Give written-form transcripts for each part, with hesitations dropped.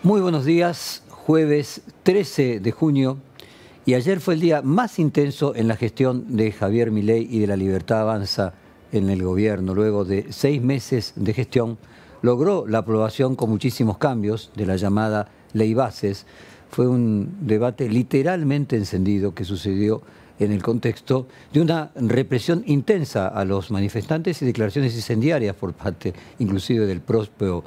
Muy buenos días, jueves 13 de junio, y ayer fue el día más intenso en la gestión de Javier Milei y de La Libertad Avanza en el gobierno. Luego de 6 meses de gestión, logró la aprobación con muchísimos cambios de la llamada Ley Bases. Fue un debate literalmente encendido que sucedió en el contexto de una represión intensa a los manifestantes y declaraciones incendiarias por parte inclusive del propio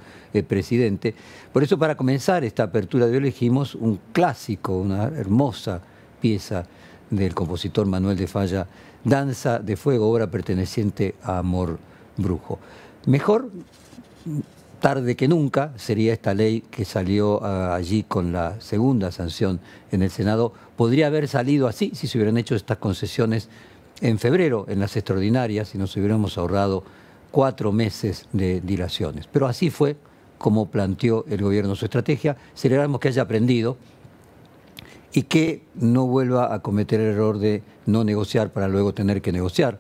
presidente. Por eso, para comenzar esta apertura de hoy, elegimos un clásico, una hermosa pieza del compositor Manuel de Falla, Danza de Fuego, obra perteneciente a Amor Brujo. Mejor tarde que nunca sería esta ley que salió allí con la segunda sanción en el Senado. Podría haber salido así si se hubieran hecho estas concesiones en febrero, en las extraordinarias, y nos hubiéramos ahorrado 4 meses de dilaciones. Pero así fue como planteó el gobierno su estrategia. Celebramos que haya aprendido y que no vuelva a cometer el error de no negociar para luego tener que negociar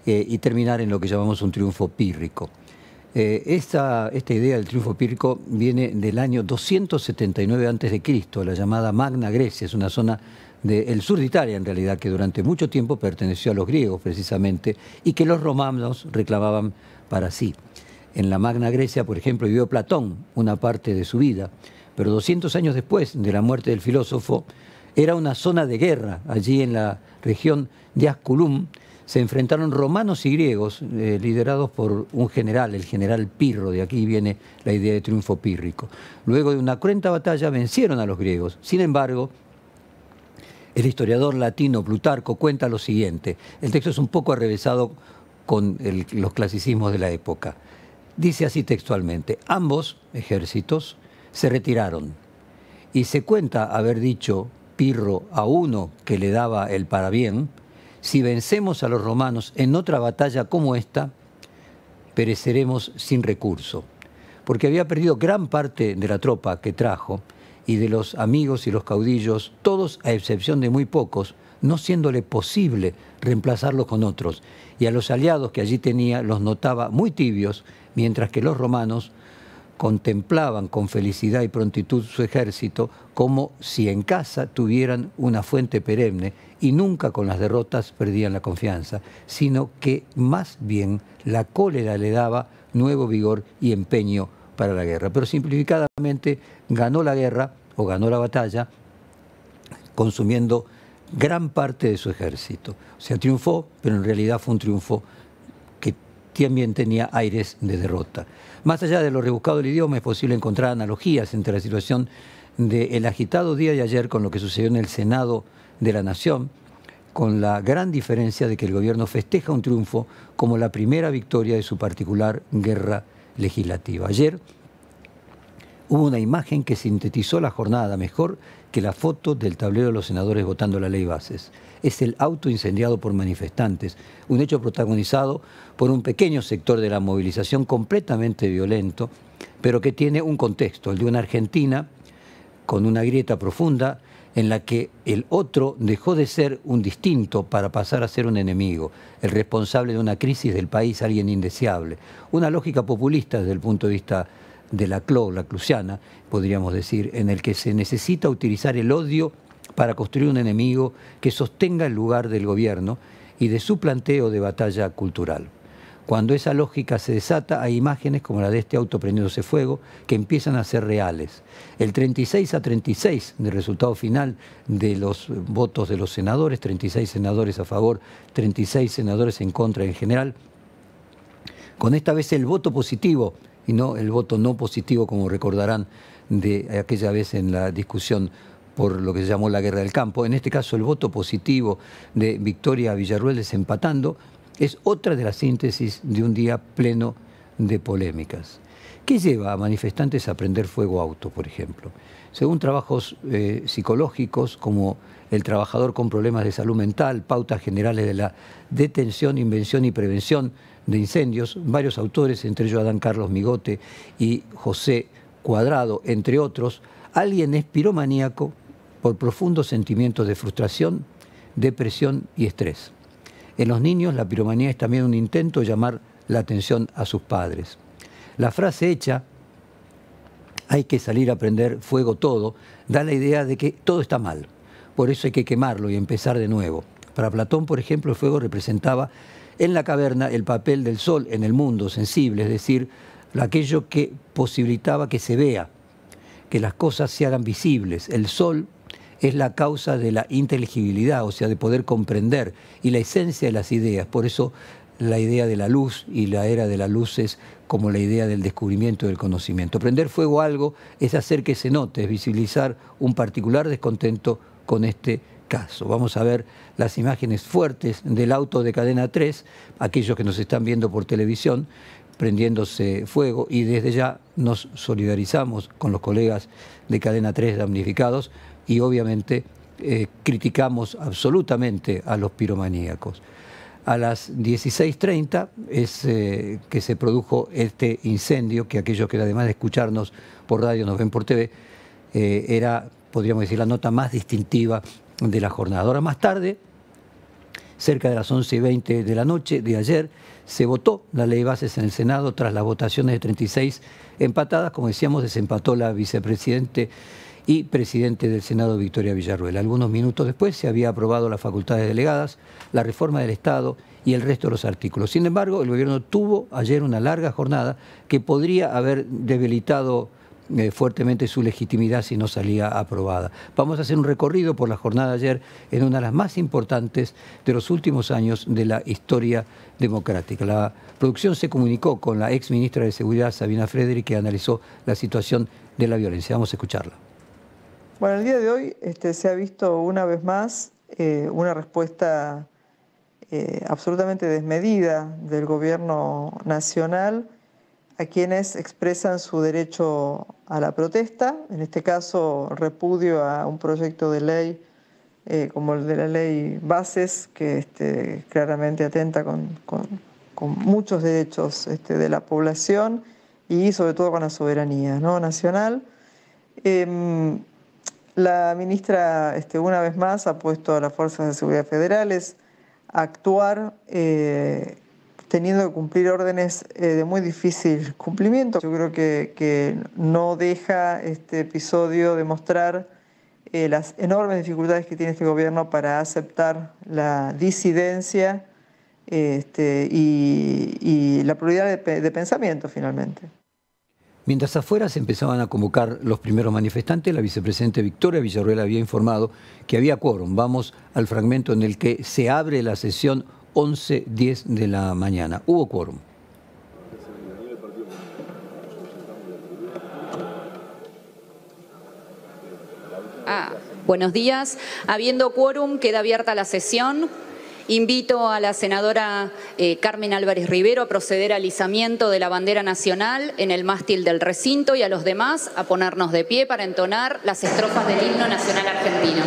y terminar en lo que llamamos un triunfo pírrico. Esta idea del triunfo pírrico viene del año 279 a.C., la llamada Magna Grecia. Es una zona del sur de Italia, en realidad, que durante mucho tiempo perteneció a los griegos, precisamente, y que los romanos reclamaban para sí. En la Magna Grecia, por ejemplo, vivió Platón una parte de su vida, pero 200 años después de la muerte del filósofo, era una zona de guerra. Allí en la región de Asculum se enfrentaron romanos y griegos, liderados por un general, el general Pirro. De aquí viene la idea de triunfo pírrico. Luego de una cruenta batalla vencieron a los griegos. Sin embargo, el historiador latino Plutarco cuenta lo siguiente. El texto es un poco arrevesado con los clasicismos de la época. Dice así textualmente: ambos ejércitos se retiraron, y se cuenta haber dicho Pirro a uno que le daba el parabién: si vencemos a los romanos en otra batalla como esta, pereceremos sin recurso, porque había perdido gran parte de la tropa que trajo y de los amigos y los caudillos, todos a excepción de muy pocos, no siéndole posible reemplazarlos con otros, y a los aliados que allí tenía los notaba muy tibios, mientras que los romanos contemplaban con felicidad y prontitud su ejército como si en casa tuvieran una fuente perenne, y nunca con las derrotas perdían la confianza, sino que más bien la cólera le daba nuevo vigor y empeño para la guerra. Pero simplificadamente, ganó la guerra o ganó la batalla consumiendo gran parte de su ejército. O sea, triunfó, pero en realidad fue un triunfo que también tenía aires de derrota. Más allá de lo rebuscado del idioma, es posible encontrar analogías entre la situación del agitado día de ayer con lo que sucedió en el Senado de la Nación, con la gran diferencia de que el gobierno festeja un triunfo como la primera victoria de su particular guerra legislativa. Ayer hubo una imagen que sintetizó la jornada mejor que la foto del tablero de los senadores votando la ley Bases. Es el auto incendiado por manifestantes, un hecho protagonizado por un pequeño sector de la movilización completamente violento, pero que tiene un contexto, el de una Argentina con una grieta profunda en la que el otro dejó de ser un distinto para pasar a ser un enemigo, el responsable de una crisis del país, alguien indeseable. Una lógica populista desde el punto de vista de la clusiana, podríamos decir, en el que se necesita utilizar el odio para construir un enemigo que sostenga el lugar del gobierno y de su planteo de batalla cultural. Cuando esa lógica se desata, hay imágenes como la de este auto prendiéndose fuego que empiezan a ser reales. El 36-36 del resultado final de los votos de los senadores, 36 senadores a favor, 36 senadores en contra en general, con esta vez el voto positivo y no el voto no positivo, como recordarán de aquella vez en la discusión por lo que se llamó la guerra del campo. En este caso, el voto positivo de Victoria Villarruel desempatando es otra de las síntesis de un día pleno de polémicas. ¿Qué lleva a manifestantes a prender fuego a auto, por ejemplo? Según trabajos psicológicos como El trabajador con problemas de salud mental, pautas generales de la detención, invención y prevención de incendios, varios autores, entre ellos Adán Carlos Migote y José Cuadrado, entre otros, alguien es piromaníaco por profundos sentimientos de frustración, depresión y estrés. En los niños, la piromanía es también un intento de llamar la atención a sus padres. La frase hecha hay que salir a prender fuego todo, da la idea de que todo está mal. Por eso hay que quemarlo y empezar de nuevo. Para Platón, por ejemplo, el fuego representaba en la caverna el papel del sol en el mundo sensible, es decir, aquello que posibilitaba que se vea, que las cosas se hagan visibles. El sol es la causa de la inteligibilidad, o sea, de poder comprender, y la esencia de las ideas. Por eso la idea de la luz y la era de la luz es como la idea del descubrimiento del conocimiento. Prender fuego a algo es hacer que se note, es visibilizar un particular descontento con este caso. Vamos a ver las imágenes fuertes del auto de Cadena 3, aquellos que nos están viendo por televisión, prendiéndose fuego, y desde ya nos solidarizamos con los colegas de Cadena 3 damnificados y obviamente criticamos absolutamente a los piromaníacos. A las 16:30 es que se produjo este incendio, que aquellos que además de escucharnos por radio nos ven por TV, era, podríamos decir, la nota más distintiva de la jornada. Ahora más tarde, cerca de las 11:20 de la noche de ayer, se votó la ley de bases en el Senado tras las votaciones de 36 empatadas. Como decíamos, desempató la vicepresidente y presidente del Senado, Victoria Villarruel. Algunos minutos después se había aprobado las facultades delegadas, la reforma del Estado y el resto de los artículos. Sin embargo, el gobierno tuvo ayer una larga jornada que podría haber debilitado fuertemente su legitimidad si no salía aprobada. Vamos a hacer un recorrido por la jornada de ayer en una de las más importantes de los últimos años de la historia democrática. La producción se comunicó con la ex ministra de Seguridad, Sabina Frederick, que analizó la situación de la violencia. Vamos a escucharla. Bueno, el día de hoy se ha visto una vez más una respuesta absolutamente desmedida del gobierno nacional a quienes expresan su derecho a la protesta, en este caso repudio a un proyecto de ley como el de la ley Bases, que claramente atenta con muchos derechos de la población y sobre todo con la soberanía, ¿no?, nacional. La ministra, una vez más, ha puesto a las fuerzas de seguridad federales a actuar teniendo que cumplir órdenes de muy difícil cumplimiento. Yo creo que no deja este episodio de mostrar las enormes dificultades que tiene este gobierno para aceptar la disidencia y la pluralidad de pensamiento, finalmente. Mientras afuera se empezaban a convocar los primeros manifestantes, la vicepresidenta Victoria Villarruel había informado que había quórum. Vamos al fragmento en el que se abre la sesión 11:10 de la mañana. Hubo quórum. Buenos días. Habiendo quórum, queda abierta la sesión. Invito a la senadora Carmen Álvarez Rivero a proceder al izamiento de la bandera nacional en el mástil del recinto y a los demás a ponernos de pie para entonar las estrofas del himno nacional argentino.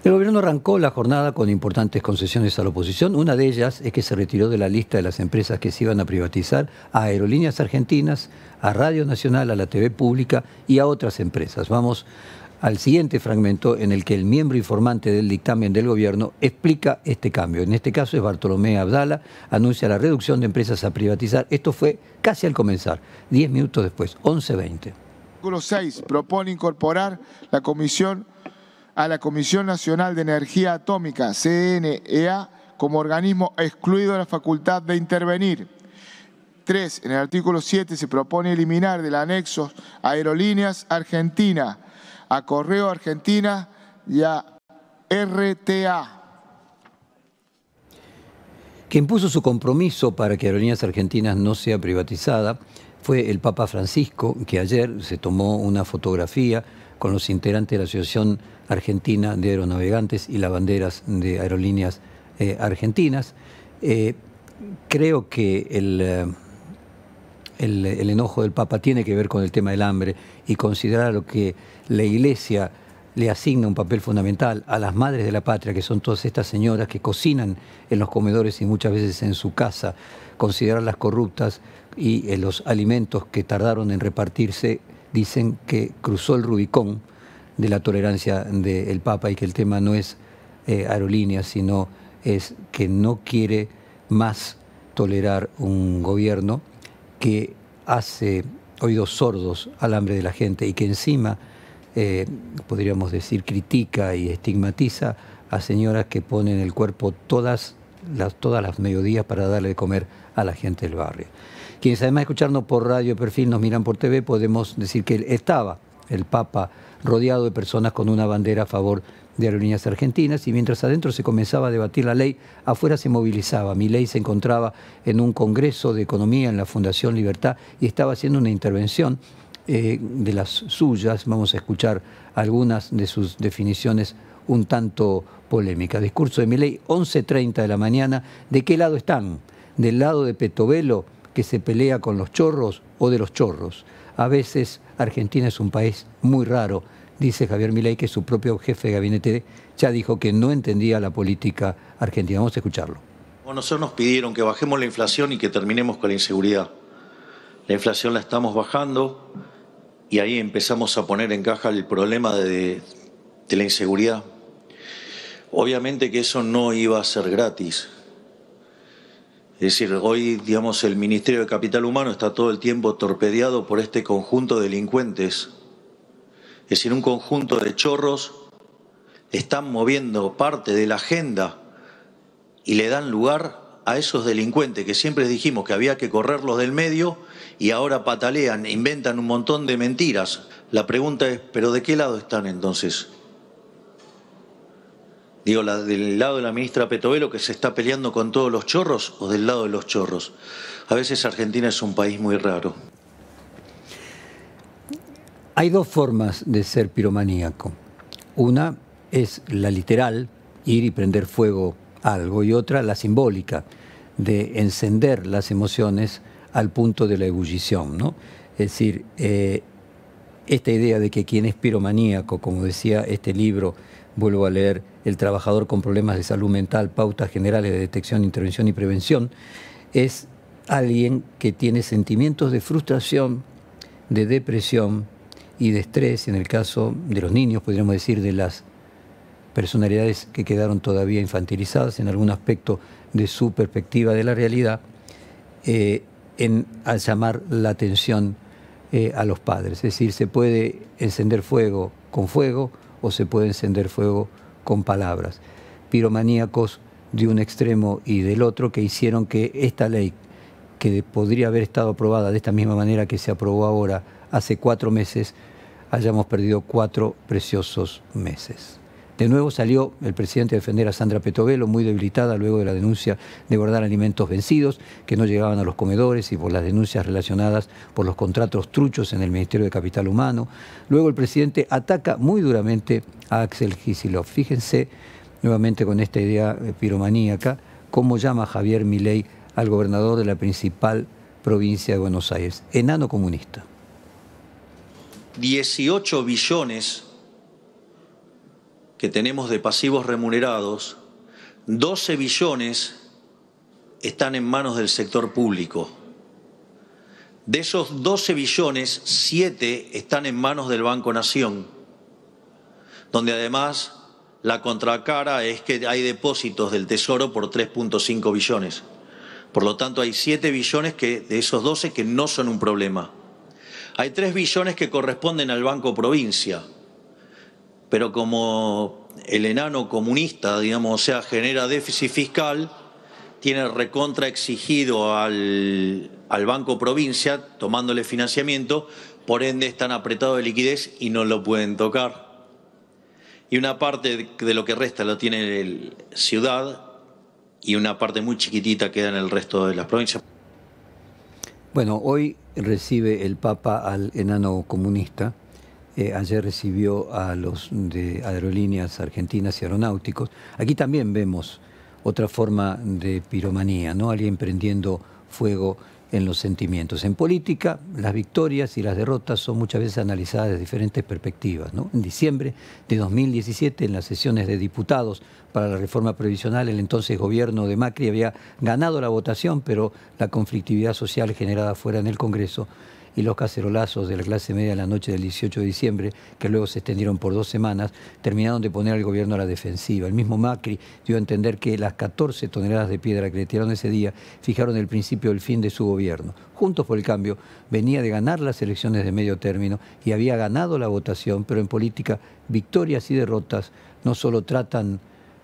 El gobierno arrancó la jornada con importantes concesiones a la oposición. Una de ellas es que se retiró de la lista de las empresas que se iban a privatizar a Aerolíneas Argentinas, a Radio Nacional, a la TV Pública y a otras empresas. Vamos al siguiente fragmento en el que el miembro informante del dictamen del gobierno explica este cambio. En este caso es Bartolomé Abdala, anuncia la reducción de empresas a privatizar. Esto fue casi al comenzar, 10 minutos después, 11:20. Artículo 6 propone incorporar a la Comisión Nacional de Energía Atómica, CNEA, como organismo excluido de la facultad de intervenir. 3. En el artículo 7 se propone eliminar del anexo a Aerolíneas Argentina, a Correo Argentina y a RTA. Quien puso su compromiso para que Aerolíneas Argentinas no sea privatizada fue el Papa Francisco, que ayer se tomó una fotografía con los integrantes de la Asociación Argentina de Aeronavegantes y las banderas de Aerolíneas Argentinas. Creo que el enojo del Papa tiene que ver con el tema del hambre y considerar lo que la Iglesia le asigna un papel fundamental a las madres de la patria, que son todas estas señoras que cocinan en los comedores y muchas veces en su casa, considerarlas corruptas y los alimentos que tardaron en repartirse, dicen que cruzó el Rubicón de la tolerancia del Papa y que el tema no es aerolíneas, sino es que no quiere más tolerar un gobierno que hace oídos sordos al hambre de la gente y que encima, podríamos decir, critica y estigmatiza a señoras que ponen el cuerpo todas las mediodías para darle de comer a la gente del barrio. Quienes además de escucharnos por Radio Perfil nos miran por TV, podemos decir que estaba el Papa rodeado de personas con una bandera a favor de Aerolíneas Argentinas, y mientras adentro se comenzaba a debatir la ley, afuera se movilizaba. Milei se encontraba en un congreso de economía en la Fundación Libertad y estaba haciendo una intervención de las suyas. Vamos a escuchar algunas de sus definiciones un tanto polémicas. Discurso de Milei, 11:30 de la mañana. ¿De qué lado están? ¿Del lado de Petovelo, que se pelea con los chorros, o de los chorros? A veces Argentina es un país muy raro, dice Javier Milei, que su propio jefe de gabinete ya dijo que no entendía la política argentina. Vamos a escucharlo. Nosotros nos pidieron que bajemos la inflación y que terminemos con la inseguridad. La inflación la estamos bajando y ahí empezamos a poner en caja el problema de la inseguridad. Obviamente que eso no iba a ser gratis. Es decir, hoy, digamos, el Ministerio de Capital Humano está todo el tiempo torpedeado por este conjunto de delincuentes. Es decir, un conjunto de chorros están moviendo parte de la agenda y le dan lugar a esos delincuentes que siempre dijimos que había que correrlos del medio y ahora patalean, inventan un montón de mentiras. La pregunta es, ¿pero de qué lado están entonces? Digo, ¿del lado de la ministra Petovelo, que se está peleando con todos los chorros, o del lado de los chorros? A veces Argentina es un país muy raro. Hay dos formas de ser piromaníaco. Una es la literal, ir y prender fuego a algo, y otra la simbólica, de encender las emociones al punto de la ebullición, ¿no? Es decir, esta idea de que quien es piromaníaco, como decía este libro, vuelvo a leer, El trabajador con problemas de salud mental, pautas generales de detección, intervención y prevención, es alguien que tiene sentimientos de frustración, de depresión y de estrés, en el caso de los niños, podríamos decir, de las personalidades que quedaron todavía infantilizadas en algún aspecto de su perspectiva de la realidad, al llamar la atención a los padres. Es decir, se puede encender fuego con fuego o se puede encender fuego con palabras. Piromaníacos de un extremo y del otro, que hicieron que esta ley, que podría haber estado aprobada de esta misma manera que se aprobó ahora, hace 4 meses, hayamos perdido 4 preciosos meses. De nuevo salió el presidente a defender a Sandra Petovelo, muy debilitada luego de la denuncia de guardar alimentos vencidos que no llegaban a los comedores y por las denuncias relacionadas por los contratos truchos en el Ministerio de Capital Humano. Luego el presidente ataca muy duramente a Axel Kicillof. Fíjense, nuevamente con esta idea piromaníaca, cómo llama Javier Milei al gobernador de la principal provincia de Buenos Aires: enano comunista. 18 billones que tenemos de pasivos remunerados, 12 billones están en manos del sector público. De esos 12 billones, 7 están en manos del Banco Nación, donde además la contracara es que hay depósitos del Tesoro por 3.5 billones. Por lo tanto, hay 7 billones de esos 12 que no son un problema. Hay 3 billones que corresponden al Banco Provincia, pero como el enano comunista, digamos, o sea, genera déficit fiscal, tiene recontra exigido al Banco Provincia, tomándole financiamiento, por ende están apretados de liquidez y no lo pueden tocar. Y una parte de lo que resta lo tiene Ciudad y una parte muy chiquitita queda en el resto de las provincias. Bueno, hoy recibe el Papa al enano comunista. Ayer recibió a los de Aerolíneas Argentinas y Aeronáuticos. Aquí también vemos otra forma de piromanía, ¿no? Alguien prendiendo fuego en los sentimientos. En política, las victorias y las derrotas son muchas veces analizadas desde diferentes perspectivas, ¿no? En diciembre de 2017, en las sesiones de diputados para la reforma previsional, el entonces gobierno de Macri había ganado la votación, pero la conflictividad social generada fuera en el Congreso y los cacerolazos de la clase media en la noche del 18 de diciembre, que luego se extendieron por 2 semanas, terminaron de poner al gobierno a la defensiva. El mismo Macri dio a entender que las 14 toneladas de piedra que le tiraron ese día fijaron el principio del fin de su gobierno. Juntos por el Cambio venía de ganar las elecciones de medio término y había ganado la votación, pero en política victorias y derrotas no solo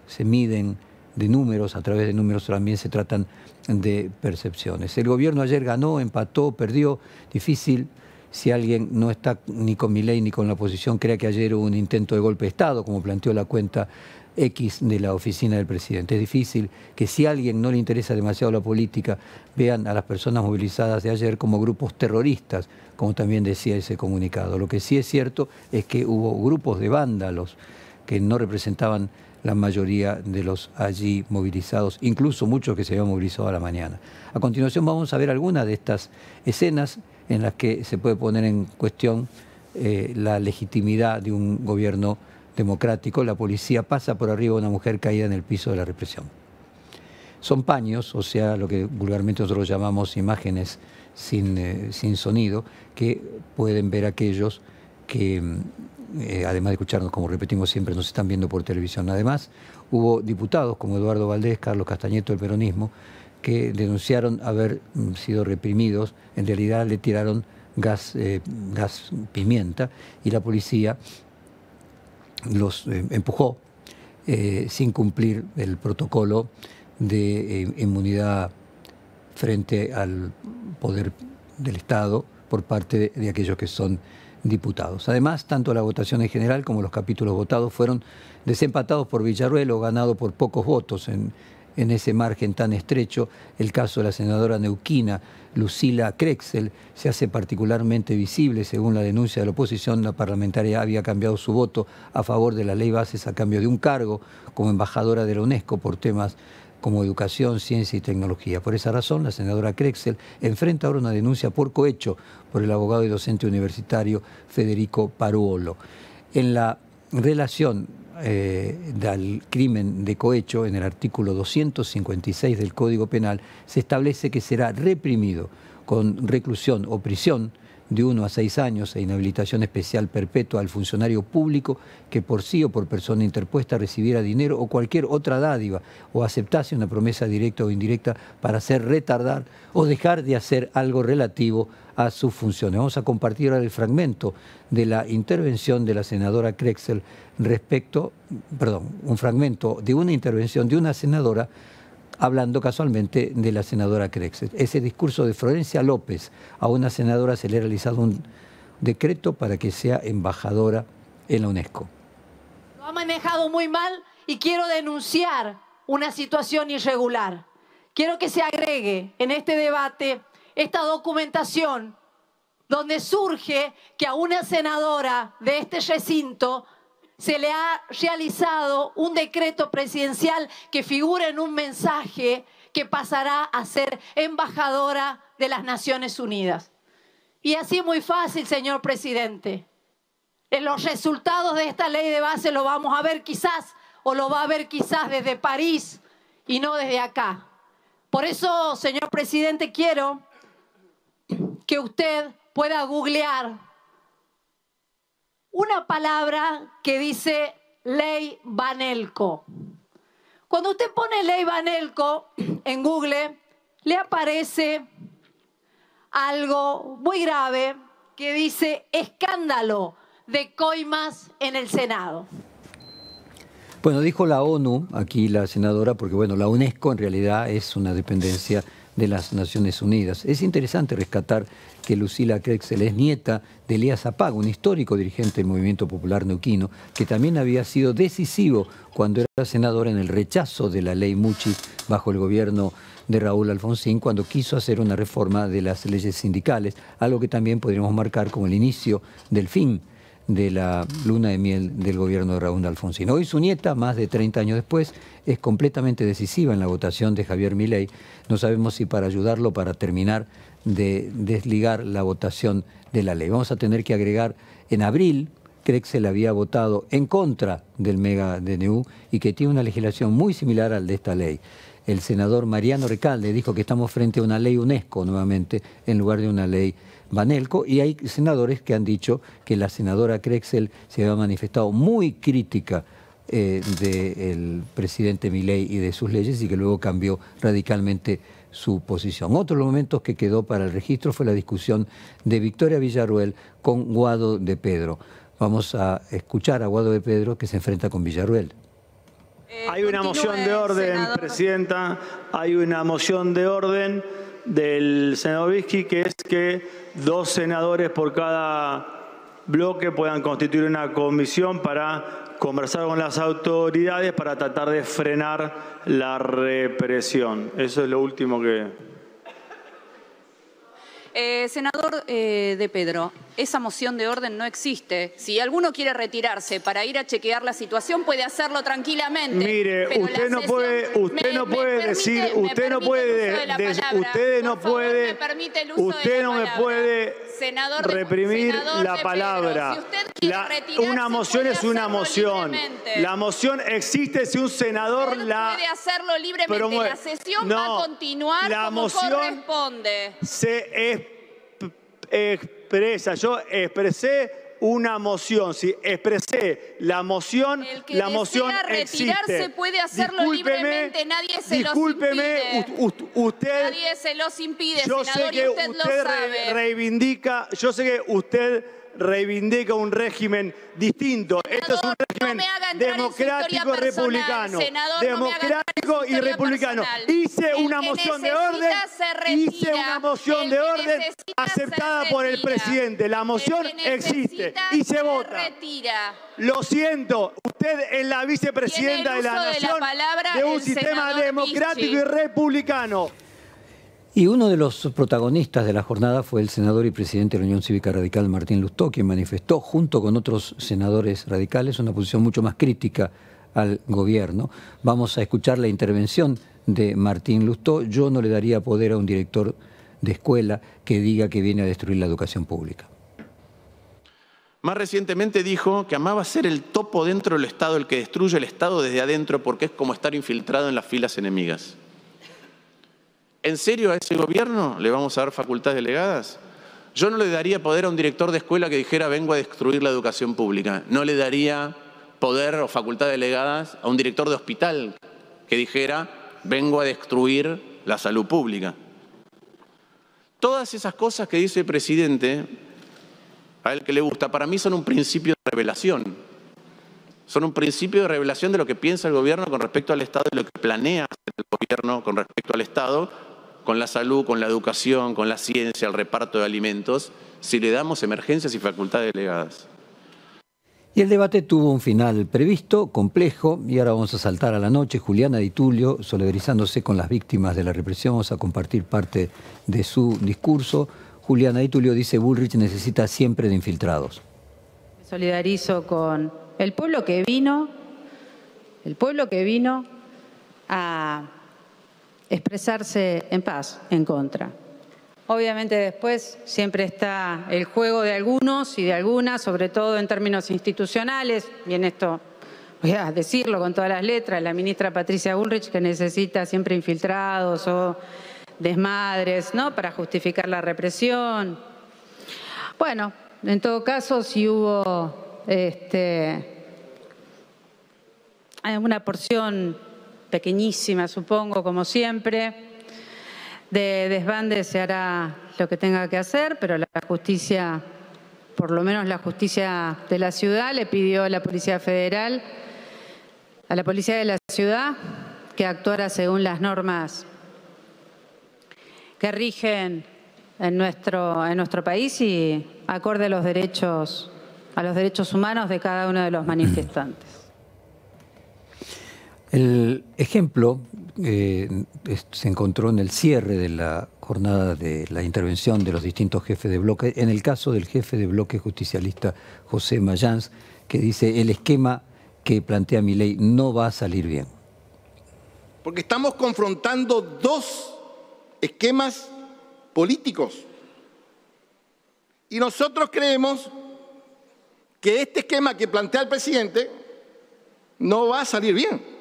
se miden de números, a través de números también se tratan de percepciones. El gobierno ayer ganó, empató, perdió, difícil. Si alguien no está ni con Milei ni con la oposición, crea que ayer hubo un intento de golpe de Estado, como planteó la cuenta X de la oficina del presidente. Es difícil que si a alguien no le interesa demasiado la política, vean a las personas movilizadas de ayer como grupos terroristas, como también decía ese comunicado. Lo que sí es cierto es que hubo grupos de vándalos que no representaban la mayoría de los allí movilizados, incluso muchos que se habían movilizado a la mañana. A continuación vamos a ver algunas de estas escenas en las que se puede poner en cuestión la legitimidad de un gobierno democrático. La policía pasa por arriba de una mujer caída en el piso de la represión. Son paños, o sea, lo que vulgarmente nosotros llamamos imágenes sin sonido, que pueden ver aquellos que, además de escucharnos, como repetimos siempre, nos están viendo por televisión. Además, hubo diputados como Eduardo Valdés, Carlos Castañeto del peronismo, que denunciaron haber sido reprimidos. En realidad le tiraron gas pimienta y la policía los empujó sin cumplir el protocolo de inmunidad frente al poder del Estado por parte de aquellos que son diputados. Además, tanto la votación en general como los capítulos votados fueron desempatados por Villarruel o ganado por pocos votos en ese margen tan estrecho. El caso de la senadora neuquina Lucila Krexel se hace particularmente visible. Según la denuncia de la oposición, la parlamentaria había cambiado su voto a favor de la ley bases a cambio de un cargo como embajadora de la UNESCO por temas como educación, ciencia y tecnología. Por esa razón, la senadora Krexel enfrenta ahora una denuncia por cohecho por el abogado y docente universitario Federico Paruolo. En la relación del crimen de cohecho, en el artículo 256 del Código Penal, se establece que será reprimido con reclusión o prisión de 1 a 6 años e inhabilitación especial perpetua al funcionario público que por sí o por persona interpuesta recibiera dinero o cualquier otra dádiva o aceptase una promesa directa o indirecta para hacer retardar o dejar de hacer algo relativo a sus funciones. Vamos a compartir ahora el fragmento de la intervención de la senadora Krexel un fragmento de una intervención de una senadora hablando casualmente de la senadora Krexel. Ese discurso de Florencia López: a una senadora se le ha realizado un decreto para que sea embajadora en la UNESCO. Lo ha manejado muy mal y quiero denunciar una situación irregular. Quiero que se agregue en este debate esta documentación donde surge que a una senadora de este recinto se le ha realizado un decreto presidencial que figura en un mensaje que pasará a ser embajadora de las Naciones Unidas. Y así muy fácil, señor presidente. En los resultados de esta ley de base lo vamos a ver quizás, o lo va a ver quizás desde París y no desde acá. Por eso, señor presidente, quiero que usted pueda googlear una palabra que dice Ley Banelco. Cuando usted pone Ley Banelco en Google, le aparece algo muy grave que dice escándalo de coimas en el Senado. Bueno, dijo la ONU, aquí la senadora, porque bueno, la UNESCO en realidad es una dependencia de las Naciones Unidas. Es interesante rescatar que Lucila Krexel es nieta de Elías Apaga, un histórico dirigente del Movimiento Popular Neuquino, que también había sido decisivo cuando era senador en el rechazo de la ley Muchi bajo el gobierno de Raúl Alfonsín, cuando quiso hacer una reforma de las leyes sindicales, algo que también podríamos marcar como el inicio del fin de la luna de miel del gobierno de Raúl Alfonsín. Hoy su nieta, más de 30 años después, es completamente decisiva en la votación de Javier Milei. No sabemos si para ayudarlo, para terminar de desligar la votación de la ley. Vamos a tener que agregar, en abril, Krexel había votado en contra del mega DNU y que tiene una legislación muy similar al de esta ley. El senador Mariano Recalde dijo que estamos frente a una ley UNESCO nuevamente en lugar de una ley Banelco, y hay senadores que han dicho que la senadora Crexel se había manifestado muy crítica del presidente Milei y de sus leyes, y que luego cambió radicalmente su posición. Otro de los momentos que quedó para el registro fue la discusión de Victoria Villarruel con Guado de Pedro. Vamos a escuchar a Guado de Pedro, que se enfrenta con Villarruel. Hay una moción de orden, senador. Presidenta, hay una moción de orden del senador Vizqui, que es que 2 senadores por cada bloque puedan constituir una comisión para conversar con las autoridades para tratar de frenar la represión. Eso es lo último que... Senador de Pedro, esa moción de orden no existe. Si alguno quiere retirarse para ir a chequear la situación, puede hacerlo tranquilamente. Mire, usted no puede decir, usted no me puede reprimir la palabra. Una moción es una moción. La moción existe si un senador la puede hacerlo libremente. La sesión va a continuar como corresponde. Se expresa. Yo expresé una moción. Si expresé la moción, la moción existe. Retirarse puede hacerlo libremente. Nadie se los impide. Nadie se los impide, senador, y usted lo sabe. Yo sé que usted reivindica un régimen distinto. Esto es un régimen democrático republicano. Democrático y republicano. Hice una moción de orden. Hice una moción de orden aceptada por el presidente. La moción existe y se vota. Lo siento, usted es la vicepresidenta de la Nación de un sistema democrático y republicano. Y uno de los protagonistas de la jornada fue el senador y presidente de la Unión Cívica Radical, Martín Lustó, quien manifestó, junto con otros senadores radicales, una posición mucho más crítica al gobierno. Vamos a escuchar la intervención de Martín Lustó. Yo no le daría poder a un director de escuela que diga que viene a destruir la educación pública. Más recientemente dijo que amaba ser el topo dentro del Estado, el que destruye el Estado desde adentro, porque es como estar infiltrado en las filas enemigas. ¿En serio a ese gobierno le vamos a dar facultades delegadas? Yo no le daría poder a un director de escuela que dijera vengo a destruir la educación pública. No le daría poder o facultades delegadas a un director de hospital que dijera vengo a destruir la salud pública. Todas esas cosas que dice el presidente, a él que le gusta, para mí son un principio de revelación. Son un principio de revelación de lo que piensa el gobierno con respecto al Estado y lo que planea hacer el gobierno con respecto al Estado, con la salud, con la educación, con la ciencia, el reparto de alimentos, si le damos emergencias y facultades delegadas. Y el debate tuvo un final previsto, complejo, y ahora vamos a saltar a la noche. Juliana Di Tullio, solidarizándose con las víctimas de la represión, vamos a compartir parte de su discurso. Juliana Di Tullio dice Bullrich necesita siempre de infiltrados. Me solidarizo con el pueblo que vino a expresarse en paz, en contra. Obviamente después siempre está el juego de algunos y de algunas, sobre todo en términos institucionales, y en esto voy a decirlo con todas las letras, la ministra Patricia Bullrich, que necesita siempre infiltrados o desmadres, ¿no?, para justificar la represión. Bueno, en todo caso, si hubo una porción pequeñísima, supongo, como siempre, de desbande, se hará lo que tenga que hacer, pero la justicia, por lo menos la justicia de la ciudad, le pidió a la Policía Federal, a la Policía de la Ciudad, que actuara según las normas que rigen en nuestro país y acorde a los derechos humanos de cada uno de los manifestantes. El ejemplo se encontró en el cierre de la jornada de la intervención de los distintos jefes de bloque, en el caso del jefe de bloque justicialista José Mayans, que dice el esquema que plantea Milei no va a salir bien. Porque estamos confrontando dos esquemas políticos. Y nosotros creemos que este esquema que plantea el presidente no va a salir bien.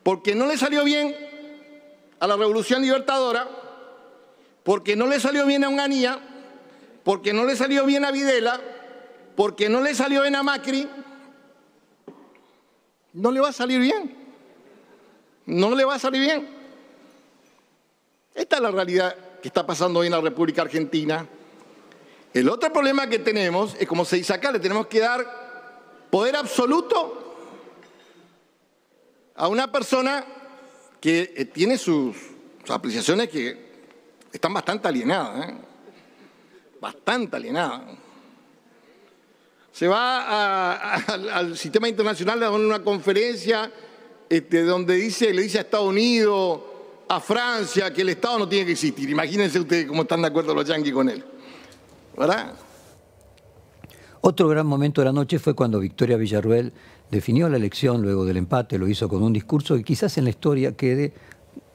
Porque no le salió bien a la Revolución Libertadora, porque no le salió bien a Onganía porque no le salió bien a Videla, porque no le salió bien a Macri, no le va a salir bien. No le va a salir bien. Esta es la realidad que está pasando hoy en la República Argentina. El otro problema que tenemos es, como se dice acá, le tenemos que dar poder absoluto a una persona que tiene sus apreciaciones que están bastante alienadas, bastante alienadas. Se va al sistema internacional a dar una conferencia donde le dice a Estados Unidos, a Francia, que el Estado no tiene que existir. Imagínense ustedes cómo están de acuerdo los yanquis con él. ¿Verdad? Otro gran momento de la noche fue cuando Victoria Villarruel definió la elección luego del empate. Lo hizo con un discurso que quizás en la historia quede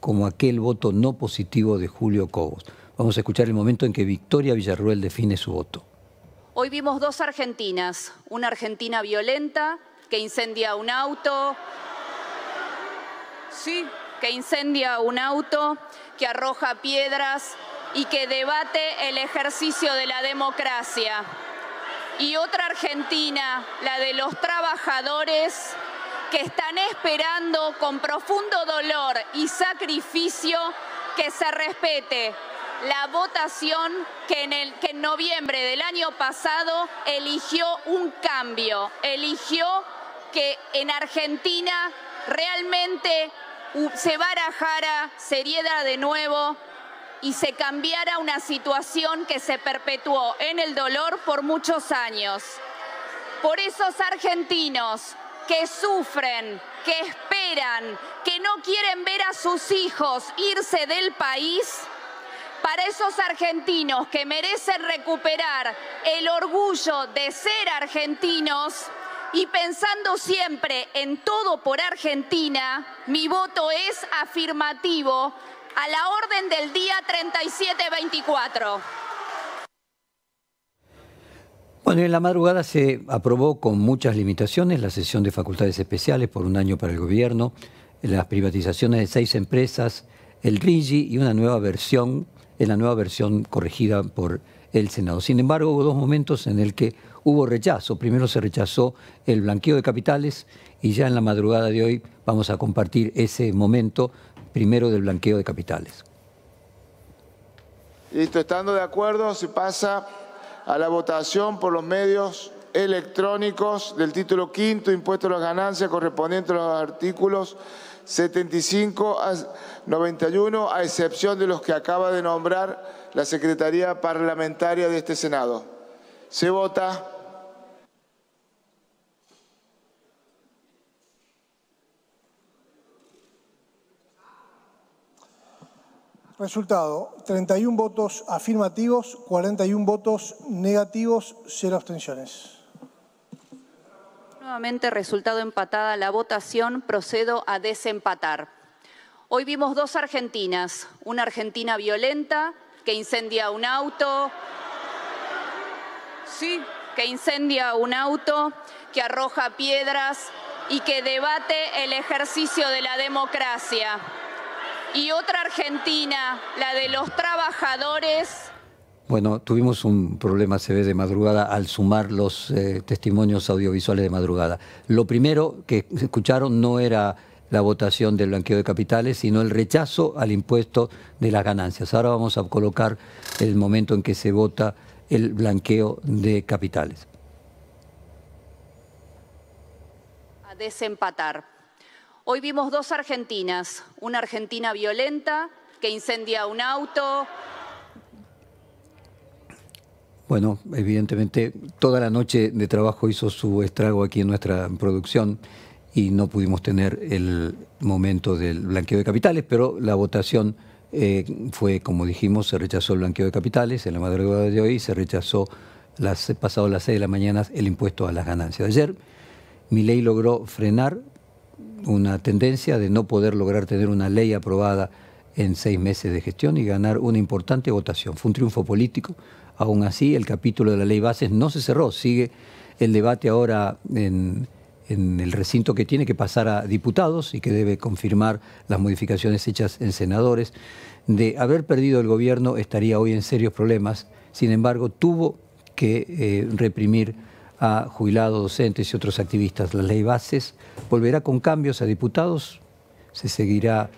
como aquel voto no positivo de Julio Cobos. Vamos a escuchar el momento en que Victoria Villarruel define su voto. Hoy vimos dos Argentinas. Una Argentina violenta que incendia un auto. Sí, que incendia un auto, que arroja piedras y que debate el ejercicio de la democracia. Y otra Argentina, la de los trabajadores que están esperando con profundo dolor y sacrificio que se respete la votación que en noviembre del año pasado eligió un cambio, eligió que en Argentina realmente se barajara, se diera de nuevo y se cambiara una situación que se perpetuó en el dolor por muchos años. Por esos argentinos que sufren, que esperan, que no quieren ver a sus hijos irse del país, para esos argentinos que merecen recuperar el orgullo de ser argentinos y pensando siempre en todo por Argentina, mi voto es afirmativo a la orden del día 3724. Bueno, en la madrugada se aprobó con muchas limitaciones la cesión de facultades especiales por un año para el gobierno, las privatizaciones de 6 empresas, el RIGI y una nueva versión, en la nueva versión corregida por el Senado. Sin embargo, hubo 2 momentos en el que hubo rechazo. Primero se rechazó el blanqueo de capitales y ya en la madrugada de hoy vamos a compartir ese momento primero del blanqueo de capitales. Listo, estando de acuerdo, se pasa a la votación por los medios electrónicos del título quinto, impuesto a las ganancias correspondiente a los artículos 75 a 91, a excepción de los que acaba de nombrar la Secretaría Parlamentaria de este Senado. Se vota. Resultado, 31 votos afirmativos, 41 votos negativos, 0 abstenciones. Nuevamente resultado empatada la votación, procedo a desempatar. Hoy vimos 2 Argentinas, una Argentina violenta que incendia un auto, que incendia un auto, que arroja piedras y que debate el ejercicio de la democracia. Y otra Argentina, la de los trabajadores. Bueno, tuvimos un problema, se ve, de madrugada al sumar los testimonios audiovisuales de madrugada. Lo primero que escucharon no era la votación del blanqueo de capitales, sino el rechazo al impuesto de las ganancias. Ahora vamos a colocar el momento en que se vota el blanqueo de capitales. A desempatar. Hoy vimos 2 Argentinas, una Argentina violenta que incendia un auto. Bueno, evidentemente toda la noche de trabajo hizo su estrago aquí en nuestra producción y no pudimos tener el momento del blanqueo de capitales, pero la votación fue, como dijimos, se rechazó el blanqueo de capitales en la madrugada de hoy, se rechazó pasado las 6 de la mañana el impuesto a las ganancias. Ayer Milei logró frenar una tendencia de no poder lograr tener una ley aprobada en 6 meses de gestión y ganar una importante votación. Fue un triunfo político. Aún así, el capítulo de la ley bases no se cerró. Sigue el debate ahora en el recinto que tiene que pasar a diputados y que debe confirmar las modificaciones hechas en senadores. De haber perdido el gobierno, estaría hoy en serios problemas Sin embargo, tuvo que reprimir a jubilados, docentes y otros activistas. La ley Bases volverá con cambios a diputados, se seguirá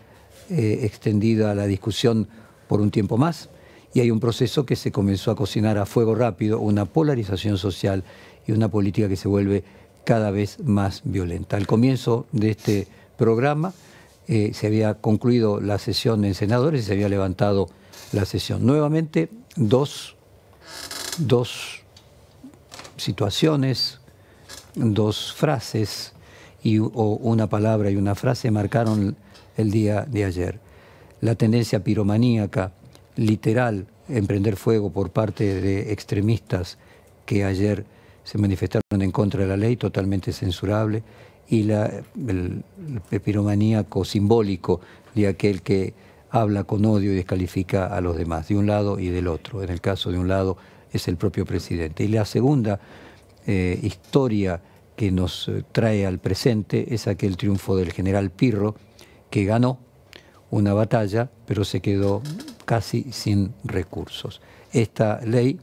extendida la discusión por un tiempo más y hay un proceso que se comenzó a cocinar a fuego rápido, una polarización social y una política que se vuelve cada vez más violenta. Al comienzo de este programa se había concluido la sesión en senadores y se había levantado la sesión. Nuevamente, dos situaciones, dos frases o una palabra y una frase marcaron el día de ayer. La tendencia piromaníaca, literal, en prender fuego por parte de extremistas que ayer se manifestaron en contra de la ley, totalmente censurable, y el piromaníaco simbólico de aquel que habla con odio y descalifica a los demás, de un lado y del otro. En el caso de un lado es el propio presidente. Y la segunda historia que nos trae al presente es aquel triunfo del general Pirro, que ganó una batalla, pero se quedó casi sin recursos. Esta ley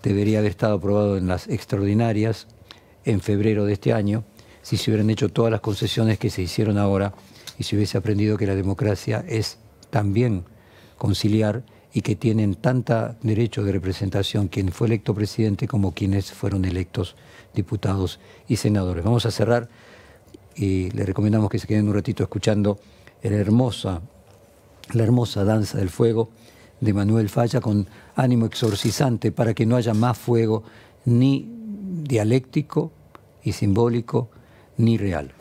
debería haber estado aprobada en las extraordinarias en febrero de este año, si se hubieran hecho todas las concesiones que se hicieron ahora y se hubiese aprendido que la democracia es también conciliar y que tienen tanta derecho de representación quien fue electo presidente como quienes fueron electos diputados y senadores. Vamos a cerrar y les recomendamos que se queden un ratito escuchando la hermosa danza del fuego de Manuel Falla con ánimo exorcizante para que no haya más fuego ni dialéctico y simbólico ni real.